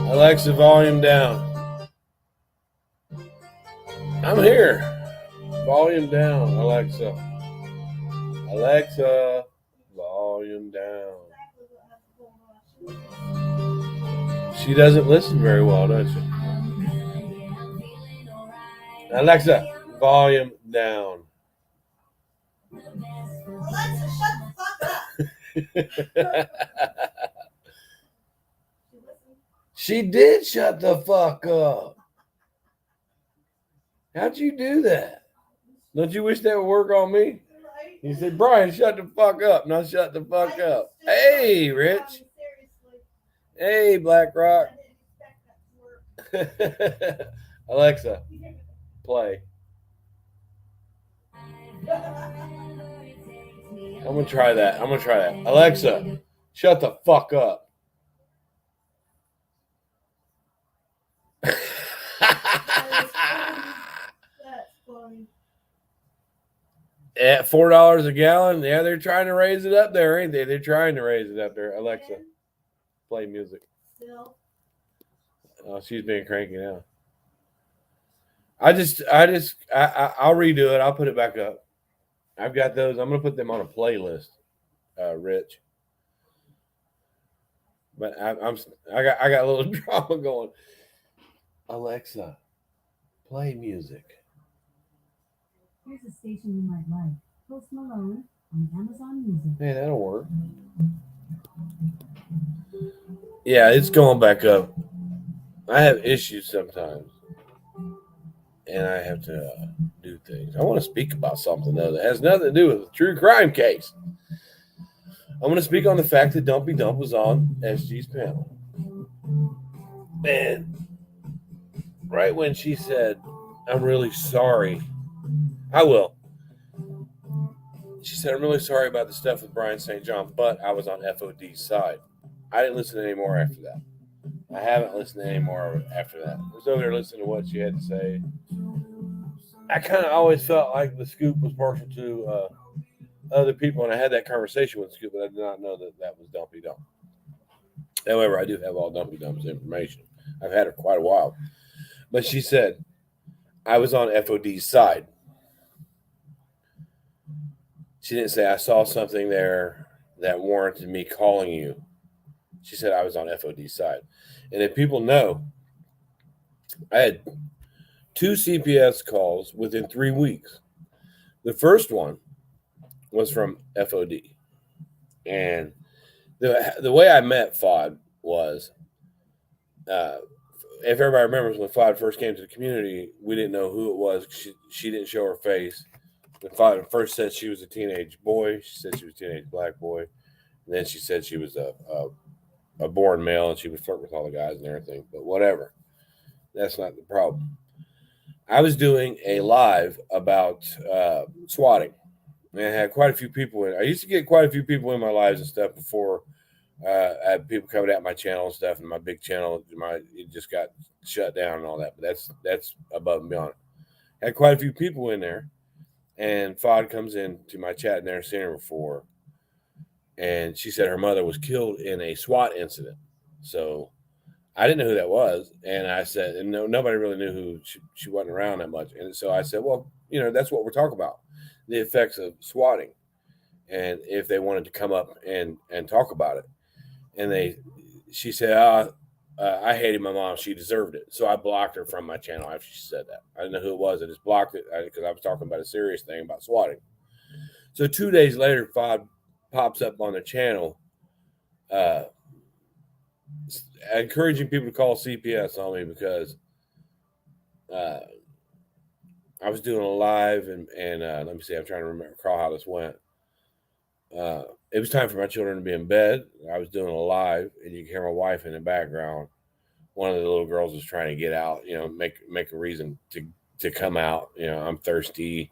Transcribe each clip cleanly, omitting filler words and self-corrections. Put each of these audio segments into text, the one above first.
Alexa, volume down. I'm here. Volume down, Alexa. Alexa, volume down. She doesn't listen very well, does she? Alexa, volume down. Alexa, shut the fuck up. She did shut the fuck up. How'd you do that? Don't you wish that would work on me? He said, Brian, shut the fuck up. Now shut the fuck up. Hey, Rich. Hey, Black Rock. Alexa, play. I'm going to try that. Alexa, shut the fuck up. At $4 a gallon, yeah, they're trying to raise it up there, ain't they? They're trying to raise it up there. Alexa, play music. Oh, she's being cranky now. I'll redo it. I'll put it back up. I've got those. I'm gonna put them on a playlist, Rich. But I got a little drama going. Alexa, play music. Here's a station you might like. Post Malone on Amazon Music. Hey, that'll work. Yeah, it's going back up. I have issues sometimes, and I have to do things. I want to speak about something though that has nothing to do with a true crime case. I'm going to speak on the fact that Dumpy Dump was on SG's panel, and right when she said, "I'm really sorry," I will. She said, "I'm really sorry about the stuff with BryanSt.John, but I was on FOD's side." I didn't listen anymore after that. I haven't listened to any more after that. I was over there listening to what she had to say. I kind of always felt like the scoop was partial to other people, and I had that conversation with Scoop, but I did not know that that was Dumpy Dump. However, I do have all Dumpy Dump's information. I've had her quite a while. But she said, I was on FOD's side. She didn't say, I saw something there that warranted me calling you. She said, I was on FOD's side. And if people know, I had 2 CPS calls within 3 weeks. The first one was from FOD. And the way I met FOD was, if everybody remembers when FOD first came to the community, we didn't know who it was. She didn't show her face. When FOD first said she was a teenage boy, she said she was a teenage black boy. And then she said she was a born male and she would flirt with all the guys and everything. But whatever. That's not the problem. I was doing a live about swatting. And I had quite a few people in. I used to get quite a few people in my lives and stuff before I had people coming at my channel and stuff, and my big channel, it just got shut down and all that. But that's above and beyond. I had quite a few people in there, and FOD comes in to my chat, and never seen her before. And she said her mother was killed in a SWAT incident. So I didn't know who that was, and I said, and nobody really knew who she wasn't around that much. And so I said, well, that's what we're talking about, the effects of swatting, and if they wanted to come up and talk about it. And she said, I hated my mom. She deserved it. So I blocked her from my channel after she said that. I didn't know who it was. I just blocked it because I was talking about a serious thing about swatting. So 2 days later, FOD pops up on the channel, encouraging people to call CPS on me because I was doing a live and let me see, I'm trying to recall how this went. It was time for my children to be in bed. I was doing a live, and you can hear my wife in the background. One of the little girls was trying to get out, make a reason to come out. I'm thirsty,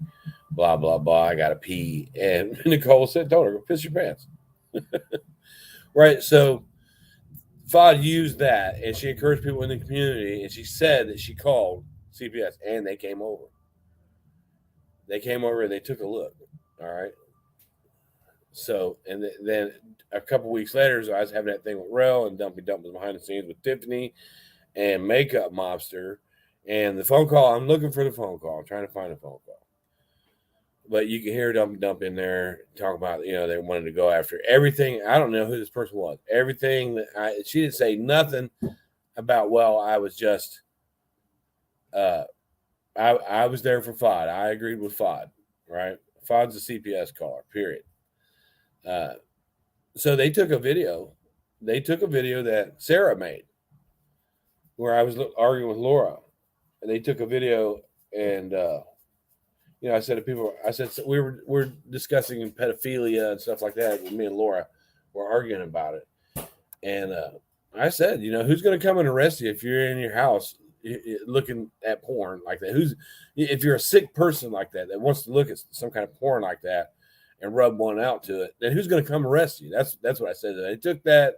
blah, blah, blah. I got to pee. And Nicole said, told her, go piss your pants. Right. So FOD used that, and she encouraged people in the community, and she said that she called CPS, and they came over. They came over and they took a look. All right. So, and then a couple weeks later, so I was having that thing with Rel, and Dumpy Dump was behind the scenes with Tiffany and Makeup Mobster. And the phone call, I'm looking for the phone call. I'm trying to find a phone call. But you can hear Dumpy Dump in there talking about, they wanted to go after everything. I don't know who this person was. Everything that she didn't say nothing about, well, I was just, I was there for FOD. I agreed with FOD, right? FOD's a CPS caller, period. So they took a video. They took a video that Sarah made where I was arguing with Laura. And they took a video and, I said to people, I said, so we're discussing pedophilia and stuff like that. With me and Laura were arguing about it. And I said, who's going to come and arrest you if you're in your house looking at porn like that? If you're a sick person like that wants to look at some kind of porn like that and rub one out to it, then who's going to come arrest you? That's what I said. They took that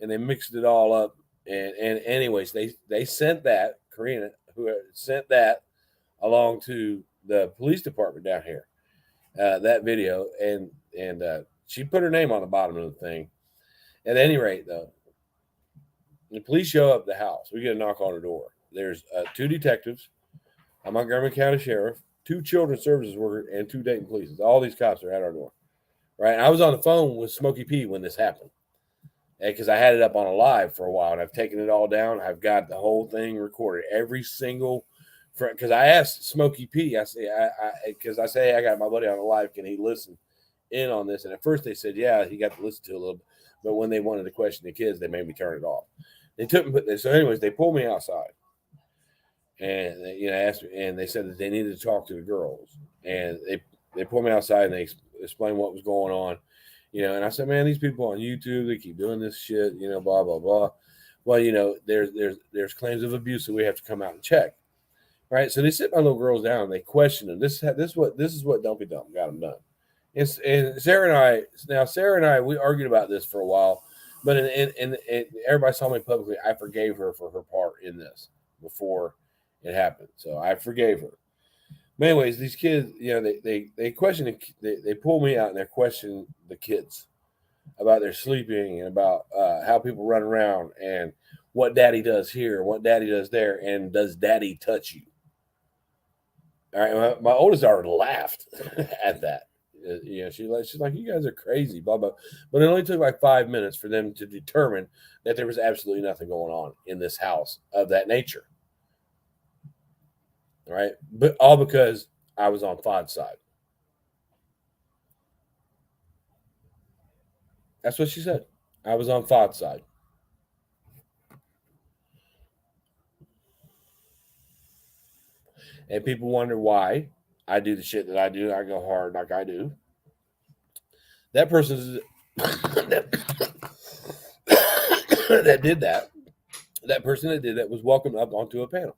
and they mixed it all up. And anyways, they sent that, Karina, who sent that along to the police department down here, that video, and she put her name on the bottom of the thing. At any rate, though, the police show up at the house. We get a knock on the door. There's 2 detectives, a Montgomery County sheriff, 2 children's services workers, and 2 Dayton police. All these cops are at our door, right? And I was on the phone with Smokey P when this happened, because I had it up on a live for a while, and I've taken it all down. I've got the whole thing recorded, every single. Because I asked Smokey P, I say, I say I got my buddy on the live. Can he listen in on this? And at first they said, yeah, he got to listen to a little bit. But when they wanted to question the kids, they made me turn it off. They took me, so anyways, they pulled me outside, and they, asked me, and they said that they needed to talk to the girls, and they pulled me outside and they explained what was going on, and I said, man, these people on YouTube, they keep doing this shit, blah blah blah. Well, there's claims of abuse that we have to come out and check. Right, so they sit my little girls down and they question them. This is what Dumpy Dump got them done. And Sarah and I, we argued about this for a while, but and everybody saw me publicly. I forgave her for her part in this before it happened, so I forgave her. But anyways, these kids, they question, they pull me out and they question the kids about their sleeping and about how people run around and what daddy does here, what daddy does there, and does daddy touch you? All right, my oldest daughter laughed at that. She's like, you guys are crazy, blah blah. But it only took like 5 minutes for them to determine that there was absolutely nothing going on in this house of that nature. All right, but all because I was on FOD's side. That's what she said. I was on FOD's side. And people wonder why I do the shit that I do. I go hard like I do. That person that did that, that person that did that was welcomed up onto a panel.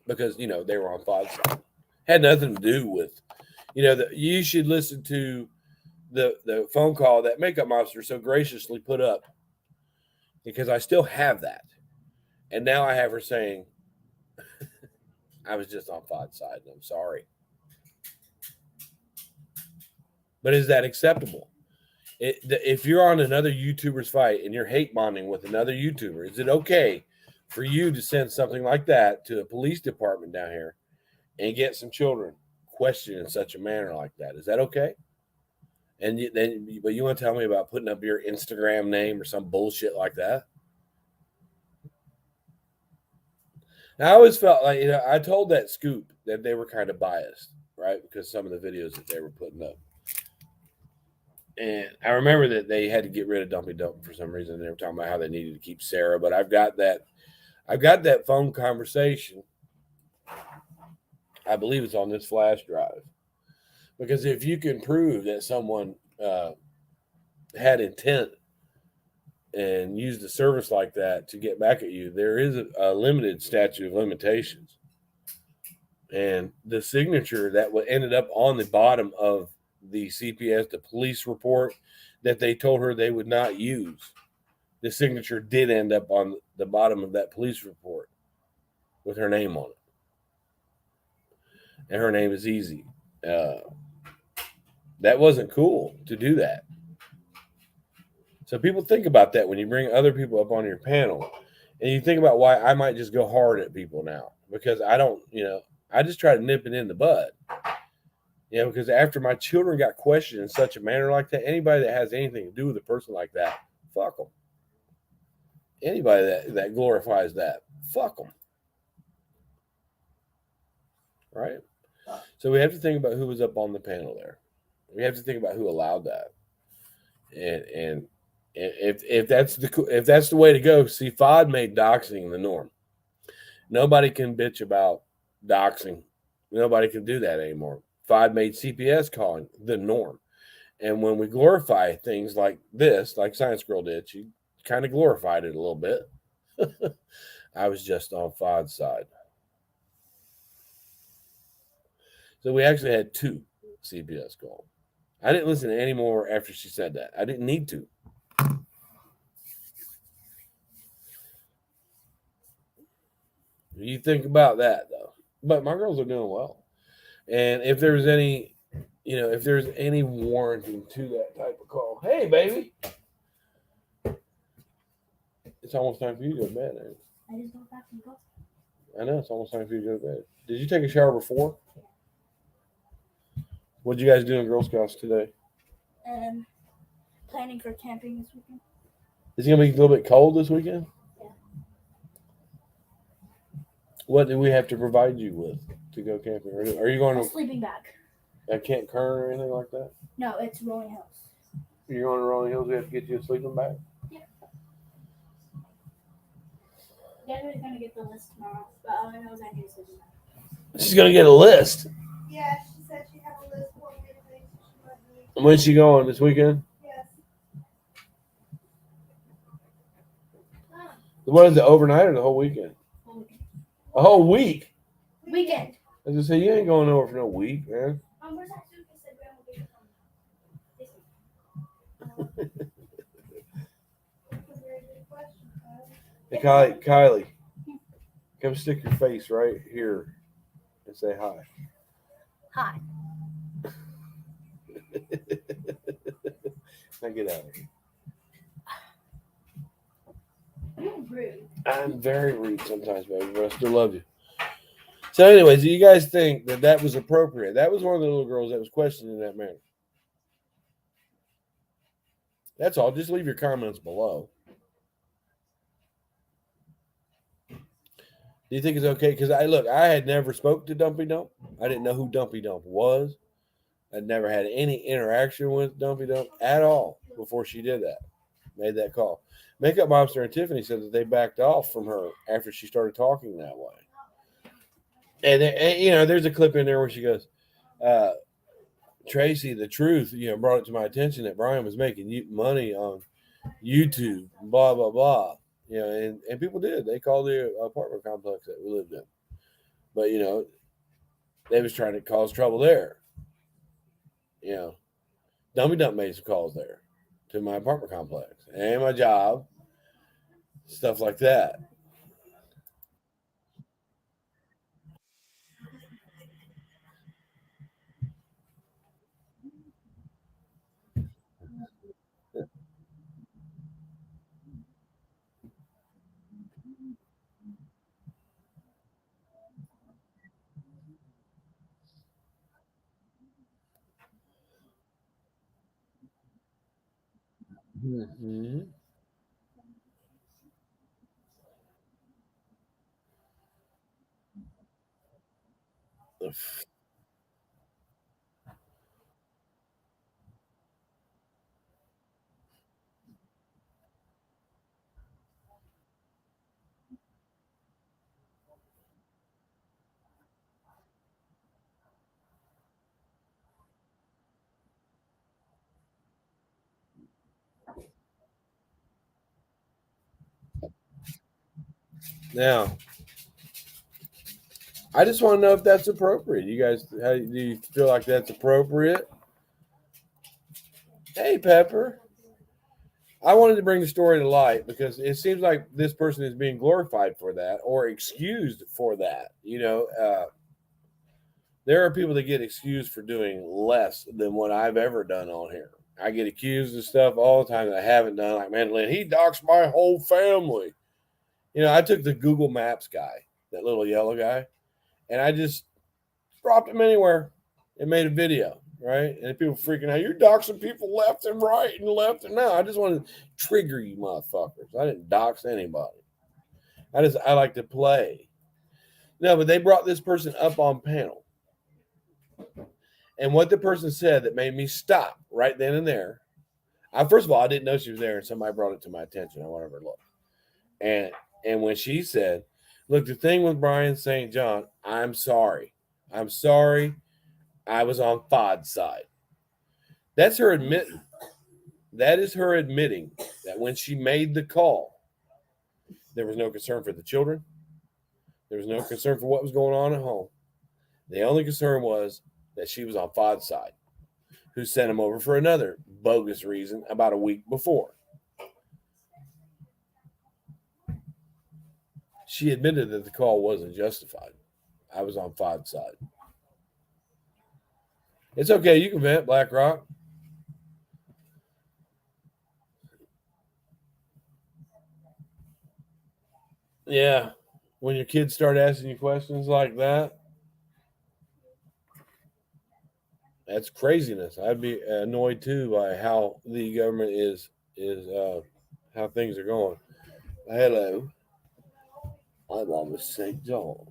Because, they were on FOD's side. Had nothing to do with, you should listen to the phone call that Makeup Monster so graciously put up. Because I still have that. And now I have her saying, I was just on FOD's side and I'm sorry. But is that acceptable? If you're on another YouTuber's fight and you're hate bonding with another YouTuber, is it okay for you to send something like that to a police department down here and get some children questioned in such a manner like that? Is that okay? But you want to tell me about putting up your Instagram name or some bullshit like that? I always felt like, I told that Scoop that they were kind of biased, right? Because some of the videos that they were putting up. And I remember that they had to get rid of Dumpy Dump for some reason. They were talking about how they needed to keep Sarah, but I've got that phone conversation. I believe it's on this flash drive. Because if you can prove that someone had intent and used a service like that to get back at you, there is a limited statute of limitations. And the signature that ended up on the bottom of the CPS, the police report that they told her they would not use, the signature did end up on the bottom of that police report with her name on it. And her name is Easy. That wasn't cool to do that. So people think about that when you bring other people up on your panel, and you think about why I might just go hard at people now because I don't, I just try to nip it in the bud. Because after my children got questioned in such a manner like that, anybody that has anything to do with a person like that, fuck them. Anybody that glorifies that, fuck them. Right? So we have to think about who was up on the panel there. We have to think about who allowed that. And if that's the way to go, see, FOD made doxing the norm. Nobody can bitch about doxing. Nobody can do that anymore. FOD made CPS calling the norm. And when we glorify things like this, like Science Girl did, she kind of glorified it a little bit. I was just on FOD's side. So we actually had 2 CPS calls. I didn't listen to any more after she said that. I didn't need to. You think about that, though. But my girls are doing well. And if there's any, if there's any warranting to that type of call, hey, baby, it's almost time for you to go to bed. Ain't it? I just got back from golf. I know it's almost time for you to go to bed. Did you take a shower before? What did you guys do in Girl Scouts today? Planning for camping this weekend. Is it gonna be a little bit cold this weekend? Yeah. What do we have to provide you with to go camping? Are you going A to sleeping bag. Camp Kern or anything like that? No, it's Rolling Hills. You're going to Rolling Hills. We have to get you a sleeping bag. Yeah. Debbie's gonna get the list tomorrow, but all I know is I need a sleeping bag. She's gonna get a list. Yeah, she said she had a list for me today, so she might need. And when's she going this weekend? Yes. What is it, overnight or the whole weekend? A whole week? Weekend. I was gonna say, you ain't going over for no week, man. Where's that suitcase that Grandma gave That's a very good question, Kyle. Hey, Kylie, come stick your face right here and say hi. Hi. Now get out of here. You're rude. I'm very rude sometimes, baby, but I still love you. So, anyways, do you guys think that was appropriate? That was one of the little girls that was questioned in that manner. That's all. Just leave your comments below. Do you think it's okay? Because I had never spoke to Dumpy Dump. I didn't know who Dumpy Dump was. I'd never had any interaction with Dumpy Dump at all before she did that, made that call. Makeup Monster and Tiffany said that they backed off from her after she started talking that way. And there's a clip in there where she goes, Tracy, the truth, brought it to my attention that Bryan was making money on YouTube, blah, blah, blah. And people did. They called the apartment complex that we lived in. But, they was trying to cause trouble there. Dumpy Dump made some calls there to my apartment complex and my job, stuff like that. Mm-hmm. Now, I just want to know if that's appropriate. You guys, do you feel like that's appropriate? Hey, Pepper. I wanted to bring the story to light because it seems like this person is being glorified for that or excused for that. there are people that get excused for doing less than what I've ever done on here. I get accused of stuff all the time that I haven't done. Like, man, Lynn, he doxed my whole family. You know, I took the Google Maps guy, that little yellow guy, and I just dropped him anywhere and made a video, right? And people freaking out. You're doxing people left and right and left and now. I just want to trigger you motherfuckers. I didn't dox anybody. I like to play. No, but they brought this person up on panel. And what the person said that made me stop right then and there. First of all, I didn't know she was there, and somebody brought it to my attention. I wanted her to look. And when she said, look, the thing with BryanSt.John, I'm sorry. I'm sorry. I was on FOD's side. That's her admitting. That is her admitting that when she made the call, there was no concern for the children. There was no concern for what was going on at home. The only concern was that she was on FOD's side, who sent him over for another bogus reason about a week before. She admitted that the call wasn't justified. I was on FOD's side. It's okay. You can vent, Black Rock. Yeah. When your kids start asking you questions like that, that's craziness. I'd be annoyed too by how the government is how things are going. Hello. I'm Amish St. John.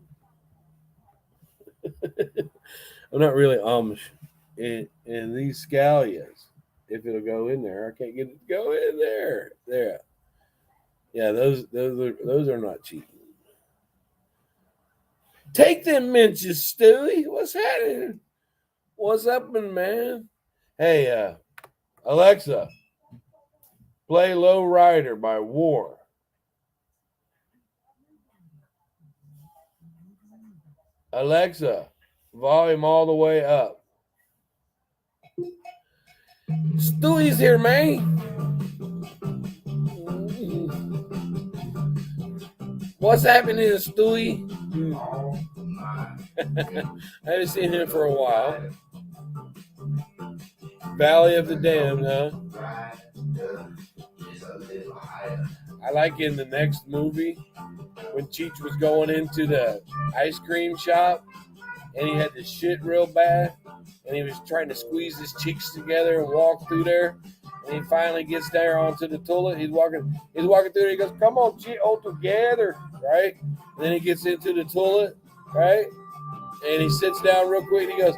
I'm not really Amish in these scallions. If it'll go in there, I can't get it to go in there. There. Yeah, those are not cheap. Take them minches, Stewie. What's happening? What's happening, man? Hey, Alexa, play Low Rider by War. Alexa, volume all the way up. Stewie's here, man. What's happening, Stewie? I haven't seen him for a while. Valley of the Damned, huh? I like in the next movie when Cheech was going into the ice cream shop and he had to shit real bad and he was trying to squeeze his cheeks together and walk through there. And he finally gets there onto the toilet. He's walking through there. He goes, come on, cheat all together, right? And then he gets into the toilet, right? And he sits down real quick and he goes,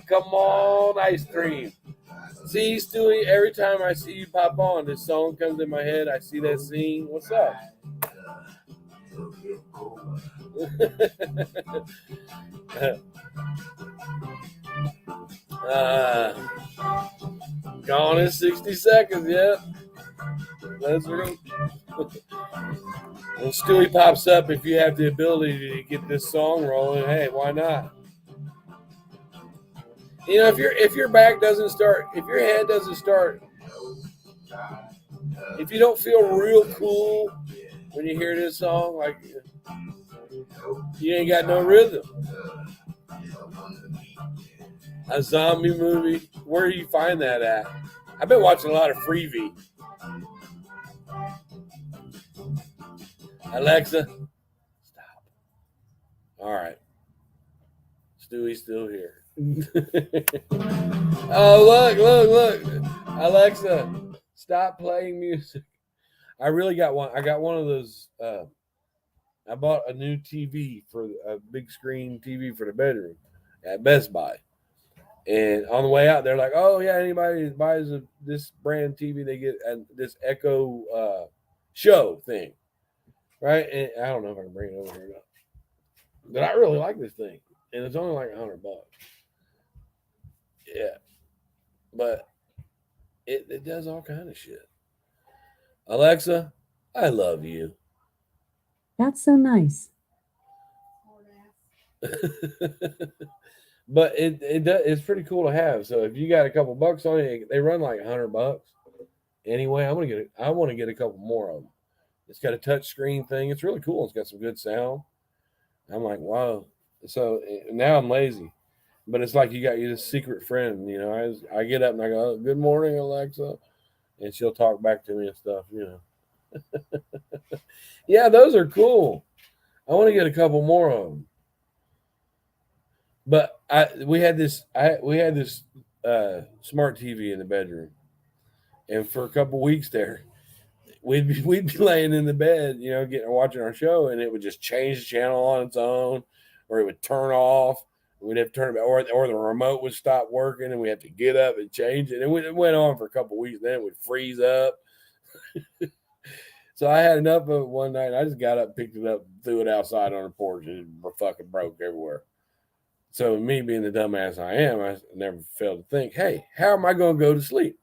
come on, ice cream. See, Stewie, every time I see you pop on, this song comes in my head. I see that scene. What's up? Gone in 60 seconds, yeah. That's right. When Stewie pops up, if you have the ability to get this song rolling, hey, why not? You know, if your back doesn't start, if your head doesn't start, if you don't feel real cool when you hear this song, like you ain't got no rhythm. A zombie movie, where do you find that at? I've been watching a lot of Freebie. Alexa, stop. All right. Stewie's still here. Oh, look. Alexa, stop playing music. I really got one. I got one of those. I bought a new TV for a big screen TV for the bedroom at Best Buy. And on the way out, they're like, oh, yeah, anybody that buys this brand TV, they get this Echo show thing. Right? And I don't know if I can bring it over here or not. But I really like this thing. And it's only like $100. Yeah. But it does all kind of shit. Alexa, I love you. That's so nice. But it's pretty cool to have. So if you got a couple bucks on it, they run like $100. Anyway, I want to get a couple more of them. It's got a touch screen thing. It's really cool. It's got some good sound. I'm like, wow, So now I'm lazy. But it's like you got you this secret friend, you know. I get up and I go, "Good morning, Alexa," and she'll talk back to me and stuff, you know. Yeah, those are cool. I want to get a couple more of them. But we had this smart TV in the bedroom, and for a couple weeks there, we'd be laying in the bed, you know, getting watching our show, and it would just change the channel on its own, or it would turn off. We'd have to turn it back, or the remote would stop working, and we have to get up and change it. And it went on for a couple weeks. Then it would freeze up. So I had enough of it one night. I just got up, picked it up, threw it outside on the porch, and it fucking broke everywhere. So me being the dumbass I am, I never failed to think, hey, how am I going to go to sleep?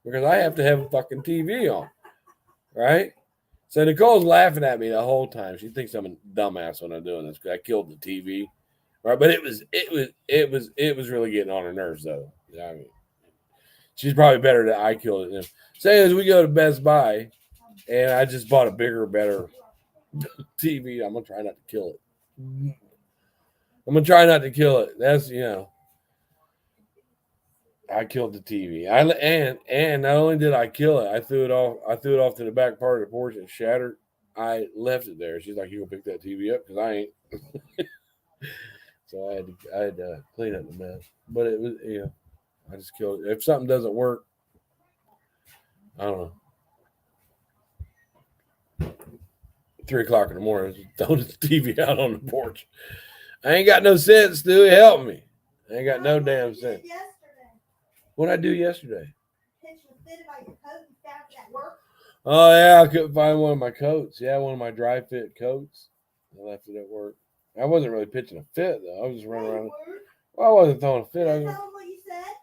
Because I have to have a fucking TV on, right? So Nicole's laughing at me the whole time. She thinks I'm a dumbass when I'm doing this because I killed the TV, right? But it was really getting on her nerves though. I mean, she's probably better that I killed it than him. Say as we go to Best Buy, and I just bought a bigger, better TV. I'm gonna try not to kill it. I'm gonna try not to kill it. That's I killed the TV. And not only did I kill it, I threw it off. I threw it off to the back part of the porch and shattered. I left it there. She's like, "You gonna pick that TV up?" Because I ain't. So I had to clean up the mess. But it was I just killed it. If something doesn't work, I don't know. 3 o'clock in the morning, just throwing the TV out on the porch. I ain't got no sense, Stewie. Help me. I ain't got no damn sense. What did I do yesterday? Oh yeah, I couldn't find one of my coats. Yeah, one of my dry fit coats. I left it at work. I wasn't really pitching a fit though. I was just running around. Well, I wasn't throwing a fit. I was. What you said?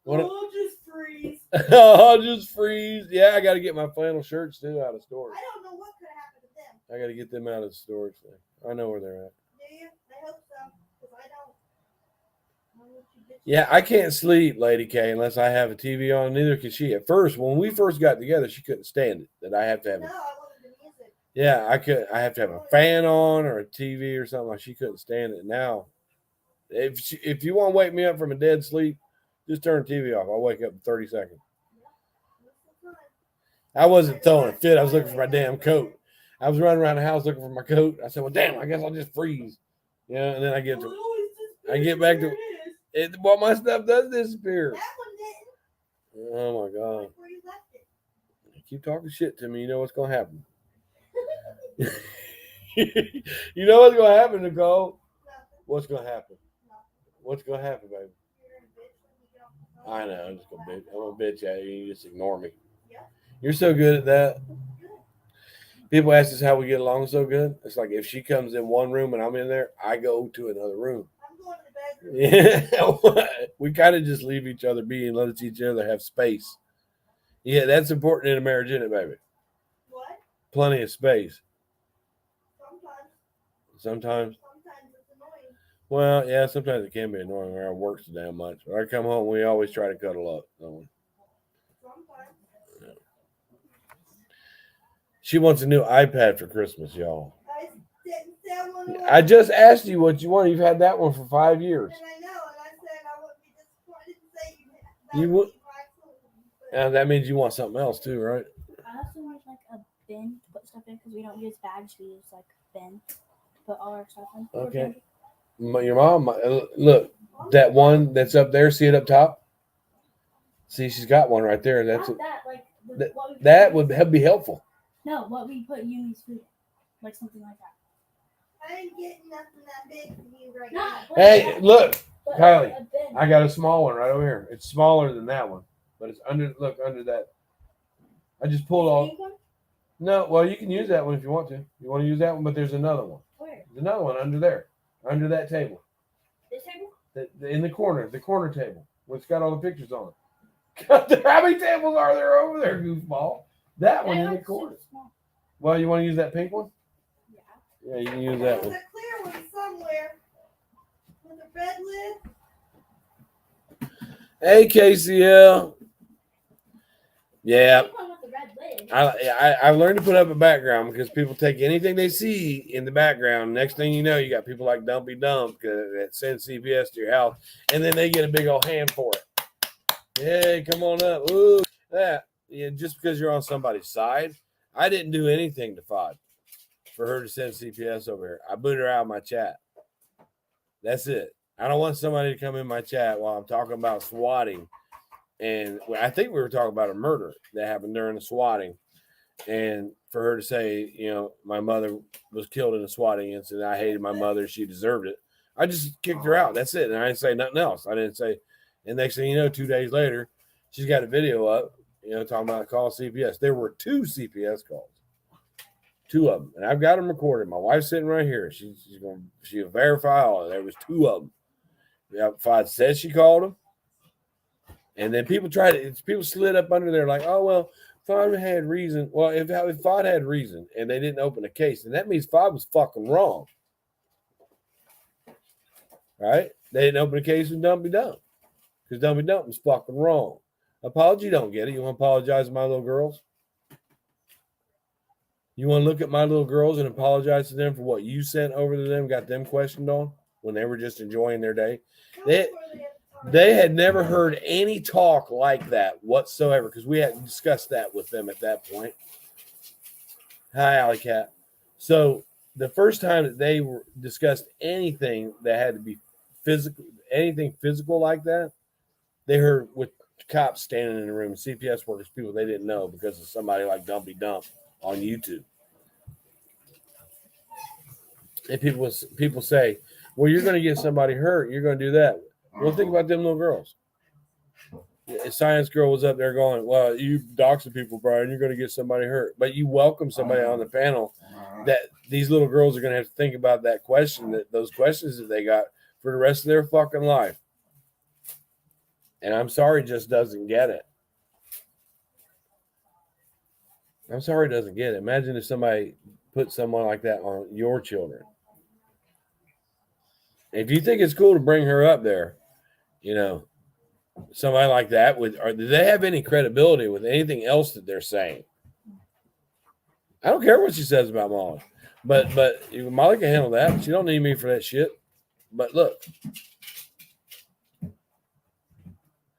What? I'll just freeze. I'll just freeze. Yeah, I got to get my flannel shirts too out of storage. I don't know what could have happened to them. I got to get them out of the storage thing. I know where they're at. Do you? I hope so, because I don't. Yeah, I can't sleep, Lady K, unless I have a TV on. Neither can she. At first, when we first got together, she couldn't stand it. That I have to have. No, I wanted the music. Yeah, I could. I have to have a fan on or a TV or something. Like she couldn't stand it. Now, if you want to wake me up from a dead sleep, just turn the TV off. I'll wake up in 30 seconds. I wasn't throwing a fit. I was looking for my damn coat. I was running around the house looking for my coat. I said, "Well, damn, I guess I'll just freeze." Yeah, and then I get back to it. Well, my stuff does disappear. That one didn't. Oh my god! Where you left it? You keep talking shit to me. You know what's gonna happen. You know what's gonna happen, Nicole. What's gonna happen? What's gonna happen, baby? I know. I'm just gonna bitch. I'm gonna bitch at you. You just ignore me. You're so good at that. People ask us how we get along so good. It's like if she comes in one room and I'm in there, I go to another room. I'm going to the bedroom. Yeah, we kind of just leave each other be and let each other have space. Yeah, that's important in a marriage, isn't it, baby? What? Plenty of space. Sometimes. Sometimes. Sometimes it's annoying. Well, yeah, sometimes it can be annoying when I work so damn much. When I come home, we always try to cuddle up, don't we? Sometimes. She wants a new iPad for Christmas, y'all. I didn't say one. I just asked you what you want. You've had that one for 5 years. And I know, and I said I wouldn't be disappointed. I didn't say You would. That means you want something else too, right? I also want like a bin to put stuff in because we don't use bags. We use like a bin to put all our stuff in. Okay. Your mom, look, that one that's up there. See it up top? See, she's got one right there. That's Not that like that would be helpful. No, what we put Yumi's food in, like something like that. I ain't getting nothing that big from you right No, now. Hey, look, but Kylie, a bin. I got a small one right over here. It's smaller than that one, but it's under. Look under that. I just pulled off. Pink one? No, well, you can use that one if you want to. You want to use that one, but there's another one. Where? There's another one under there, under that table, This table? in the corner table, where it's got all the pictures on it. How many tables are there over there, goofball? That one in the corner. Well, you want to use that pink one? Yeah. Yeah, you can use that There's one. a clear one somewhere with a red lid. Hey, KCL. Yeah. Pink one with the red lid. I learned to put up a background because people take anything they see in the background. Next thing you know, you got people like Dumpy Dump that send CPS to your house, and then they get a big old hand for it. Hey, come on up. Ooh, that. Yeah, just because you're on somebody's side, I didn't do anything to FOD for her to send CPS over here. I booted her out of my chat. That's it. I don't want somebody to come in my chat while I'm talking about swatting. And I think we were talking about a murder that happened during the swatting. And for her to say, you know, my mother was killed in a swatting incident. I hated my mother. She deserved it. I just kicked her out. That's it. And I didn't say nothing else. I didn't say. And next thing you know, 2 days later, she's got a video up, you know, talking about call CPS. There were 2 CPS calls. 2 of them. And I've got them recorded. My wife's sitting right here. She'll verify all of it. There was 2 of them. Yeah, FOD said she called them. And then people slid up under there like, oh, well, FOD had reason. Well, if FOD had reason and they didn't open a case, then that means FOD was fucking wrong. Right? They didn't open a case with Dumpy Dump because Dumpy Dump was fucking wrong. Apology don't get it. You want to apologize to my little girls? You want to look at my little girls and apologize to them for what you sent over to them, got them questioned on when they were just enjoying their day? They had never heard any talk like that whatsoever because we hadn't discussed that with them at that point. Hi, Alley Cat. So the first time that they discussed anything that had to be physical, anything physical like that, they heard with cops standing in the room, CPS workers, people they didn't know because of somebody like Dumpy Dump on YouTube. And people say, well, you're going to get somebody hurt. You're going to do that. Well, think about them little girls. A science girl was up there going, well, you doxing people, Brian, you're going to get somebody hurt. But you welcome somebody on the panel that these little girls are going to have to think about that question, those questions that they got for the rest of their fucking life. And I'm sorry, just doesn't get it. I'm sorry, doesn't get it. Imagine if somebody put someone like that on your children. If you think it's cool to bring her up there, you know, somebody like that do they have any credibility with anything else that they're saying? I don't care what she says about Molly, but Molly can handle that. She don't need me for that shit. But look,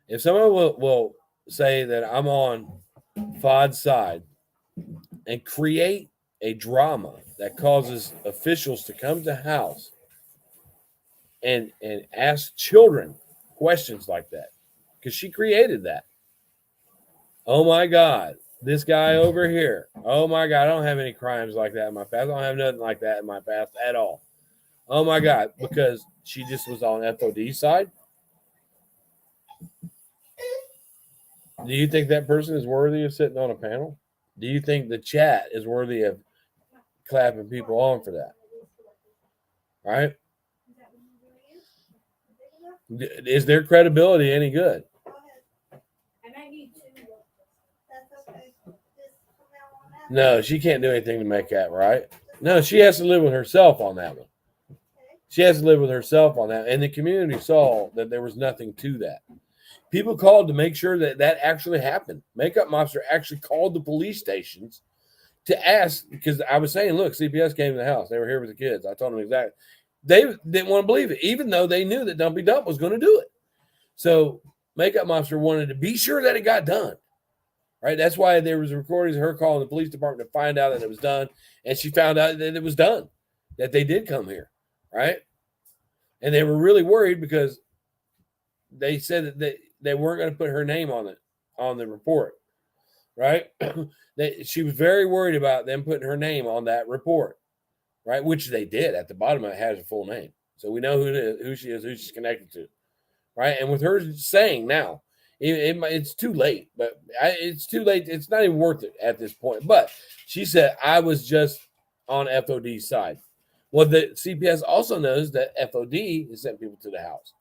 if someone will say that I'm on FOD's side and create a drama that causes officials to come to the house and ask children questions like that, because she created that. Oh my God, this guy over here. Oh my God, I don't have any crimes like that in my past. I don't have nothing like that in my past at all. Oh my God, because she just was on FOD's side. Do you think that person is worthy of sitting on a panel? Do you think the chat is worthy of clapping people on for that? Right? Is their credibility any good? I might need 2. That's okay. Just from now on out. No, she can't do anything to make that right. No, she has to live with herself on that one. She has to live with herself on that. And the community saw that there was nothing to that. People called to make sure that that actually happened. Makeup Mobster actually called the police stations to ask, because I was saying, look, CPS came to the house. They were here with the kids. I told them exactly. They didn't want to believe it, even though they knew that Dumpy Dump was going to do it. So Makeup Mobster wanted to be sure that it got done. Right? That's why there was recordings of her calling the police department to find out that it was done. And she found out that it was done, that they did come here. Right? And they were really worried because they said that they weren't going to put her name on the report. Right? She was very worried about them putting her name on that report. Right, which they did. At the bottom of it has her full name, so we know who she is, who she's connected to. Right, and with her saying now, it's too late. But it's too late. It's not even worth it at this point. But she said I was on FOD's side. Well, the CPS also knows that FOD has sent people to the house,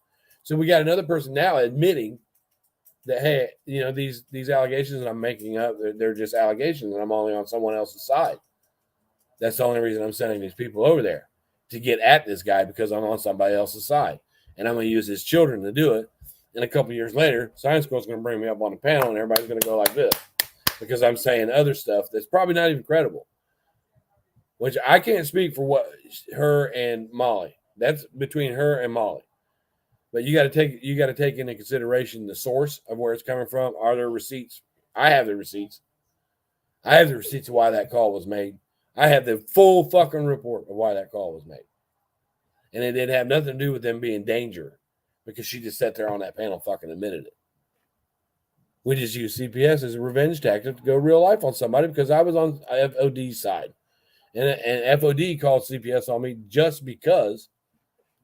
so we got another person now admitting that, hey, you know, these allegations that I'm making up, they're just allegations, and I'm only on someone else's side. That's the only reason I'm sending these people over there, to get at this guy, because I'm on somebody else's side. And I'm going to use his children to do it. And a couple years later, Science Girl's going to bring me up on the panel and everybody's going to go like this. because I'm saying other stuff that's probably not even credible. Which I can't speak for what her and Molly. That's between her and Molly. But you got to take into consideration the source of where it's coming from. Are there receipts? I have the receipts. I have the receipts of why that call was made. I have the full fucking report of why that call was made. And it didn't have nothing to do with them being in danger because she just sat there on that panel fucking admitted it. We just used CPS as a revenge tactic to go real life on somebody because I was on FOD's side. And FOD called CPS on me just because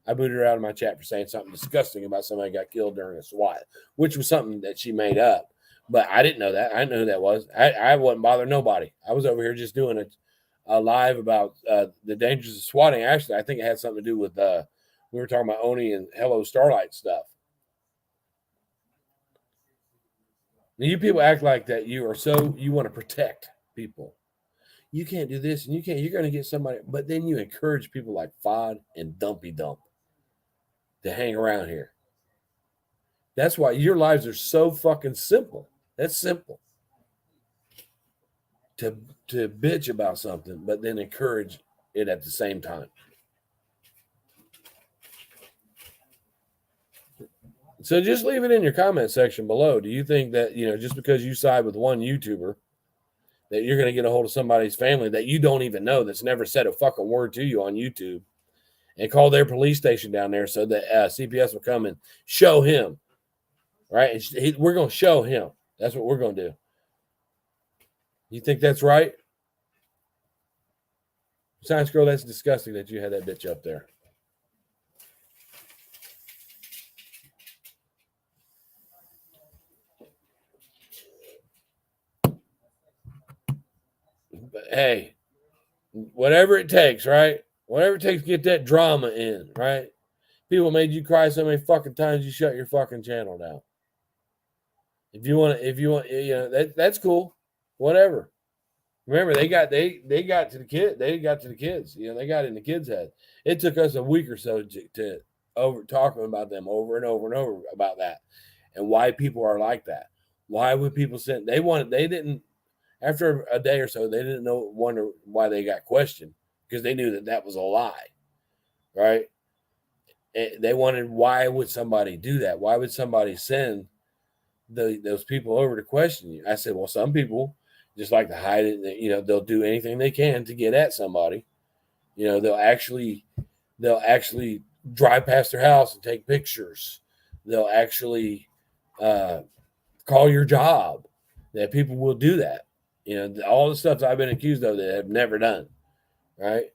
I booted her out of my chat for saying something disgusting about somebody got killed during a SWAT, which was something that she made up. But I didn't know that. I didn't know who that was. I wasn't bothering nobody. I was over here just doing a live about the dangers of swatting. Actually, I think it had something to do with we were talking about Oni and Hello Starlight stuff. Now, you people act like that you want to protect people. You can't do this and you're going to get somebody, but then you encourage people like Fod and Dumpy Dump to hang around here. That's why your lives are so fucking simple. That's simple. To bitch about something, but then encourage it at the same time. So just leave it in your comment section below. Do you think that, just because you side with one YouTuber, that you're going to get a hold of somebody's family that you don't even know, that's never said a fucking word to you on YouTube, and call their police station down there so that CPS will come and show him, right? And we're going to show him. That's what we're going to do. You think that's right? Science girl, that's disgusting that you had that bitch up there. But hey, whatever it takes, right? Whatever it takes to get that drama in, right? People made you cry so many fucking times you shut your fucking channel down. If you want, that's cool. Whatever. Remember, they got to the kids. They got to the kids. They got in the kids' head. It took us a week or so to talking about them over and over and over about that, and why people are like that. Why would people send? They didn't. After a day or so, they didn't wonder why they got questioned because they knew that was a lie, right? And they wanted, why would somebody do that? Why would somebody send those people over to question you? I said, well, some people just like to hide it. They'll do anything they can to get at somebody. They'll actually drive past their house and take pictures. They'll actually call your job. That people will do that. All the stuff that I've been accused of that I've never done. Right?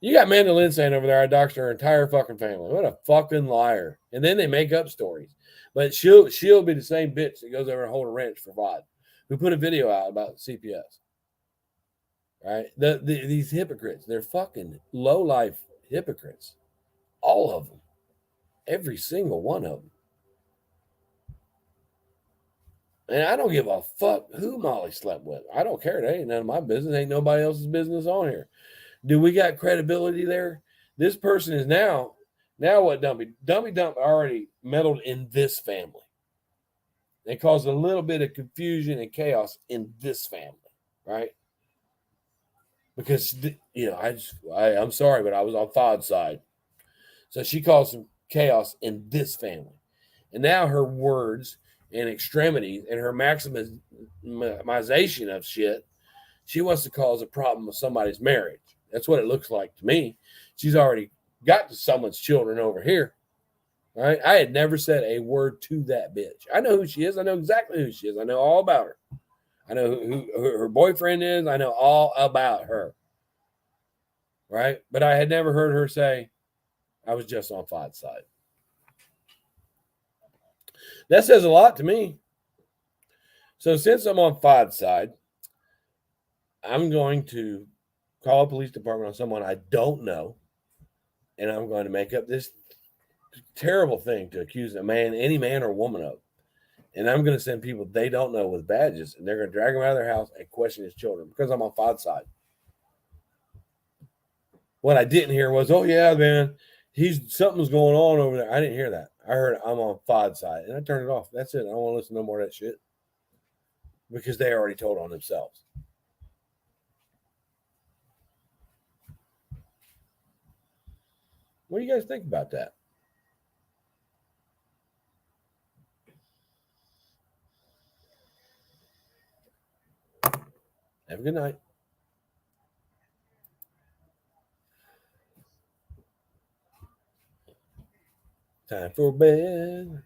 You got Amanda Lynn saying over there, I doxed her entire fucking family. What a fucking liar. And then they make up stories. But she'll be the same bitch that goes over and hold a wrench for VOD, who put a video out about CPS. Right? These hypocrites, they're fucking low-life hypocrites. All of them. Every single one of them. And I don't give a fuck who Molly slept with. I don't care. That ain't none of my business. Ain't nobody else's business on here. Do we got credibility there? This person is now what Dumpy Dump already meddled in this family. They caused a little bit of confusion and chaos in this family, right? Because I'm sorry, but I was on Fod's side. So she caused some chaos in this family. And now her words and extremities and her maximization of shit, she wants to cause a problem with somebody's marriage. That's what it looks like to me. She's already got to someone's children over here. All right. I had never said a word to that bitch. I know who she is. I know exactly who she is. I know all about her. I know who her boyfriend is. I know all about her. Right. But I had never heard her say, I was just on Fod's side. That says a lot to me. So since I'm on Fod's side, I'm going to call a police department on someone I don't know, and I'm going to make up this terrible thing to accuse any man or woman of. And I'm going to send people they don't know with badges, and they're going to drag him out of their house and question his children because I'm on Fod's side. What I didn't hear was, oh yeah, man, something's going on over there. I didn't hear that. I heard I'm on Fod's side, and I turned it off. That's it. I don't want to listen to no more of that shit. because they already told on themselves. What do you guys think about that? Have a good night. Time for bed.